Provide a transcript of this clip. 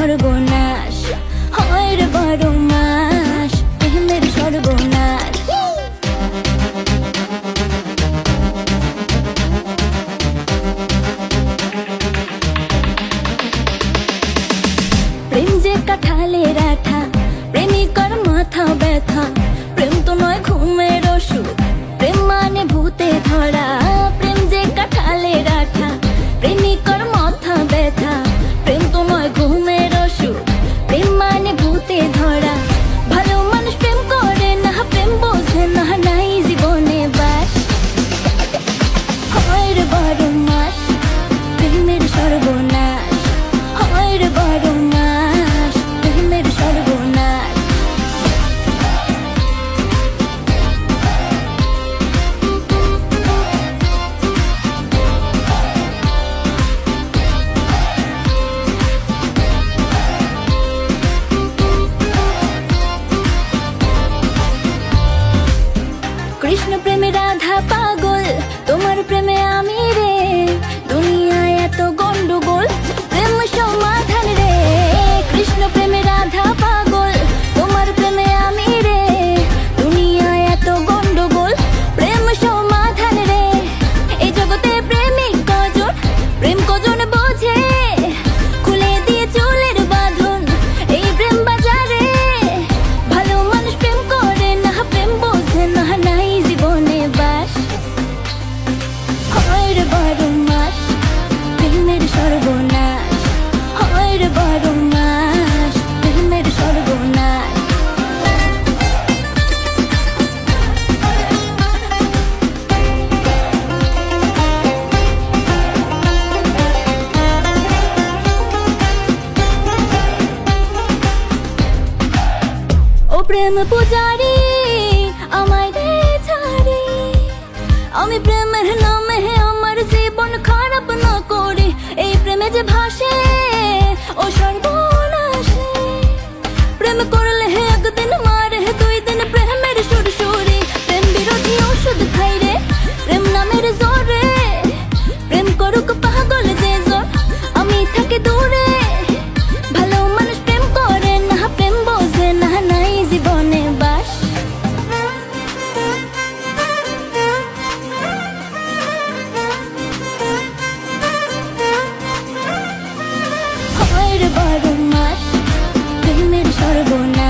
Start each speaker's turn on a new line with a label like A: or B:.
A: সর্বনাশ হয় রে বারো মাস, প্রেমের সর্বনাশ। প্রেম যে কাঁঠালের আঠা, প্রেমিকার মাথা ব্যথা। প্রেম তো নয় ঘুমের ওষুধ, প্রেম মানে ভূতে ধরা। প্রেম যে কাঁঠালের আঠা, প্রেমিকার মাথা ব্যথা। প্রেম তো নয় ঘুমের ওষুধ, প্রেম মানে ভূতে ধরা। ভালো মানুষ প্রেম করে না, প্রেম বোঝে না, নাই জীবনে বাস। হয় রে বারো মাস, প্রেমের সর্বনাশ হয় রে বারো মাস, প্রেমের সর্বনাশ। কৃষ্ণ প্রেমে রাধা পাগল, তোমার প্রেমে আমি রে। দুনিয়ায় এত গন্ডগোল, প্রেম সমাধান রে। কৃষ্ণ প্রেমে রাধা পাগল, তোমার প্রেমে আমি রে। দুনিয়ায় এত গন্ডগোল, প্রেম সমাধান রে। এই জগতে প্রেমিক কজন, প্রেম কজন বোঝে। খুলে দিয়ে চুলের বাঁধন এই প্রেম বাজারে। ভালো মানুষ প্রেম করে না, প্রেম বোঝে না, নাই জীবনে বাস। হয় রে বারো মাস, প্রেমের সর্বনাশ হয় রে বারো মাস, প্রেমের সর্বনাশ। ও প্রেম পূজারি আমায় দে ছাড়ি, আমি প্রেমের নামে আমার জীবন খারাপ না করি। এই প্রেমে যে ভাসে ও সর্বনাশে, প্রেম করলে একদিন মারে, দুই দিন প্রেমের সুরসুরি। প্রেম বিরোধী ওষুধ খাই রে, প্রেম নামের জোরে। প্রেম করুক পাগল যে জন, আমি থাকি দূরে। ভালো মানুষ প্রেম করে না, প্রেম বোঝে না, নাই জীবনে বাস। হয় রে বারো মাস, প্রেমের সর্বনাশ।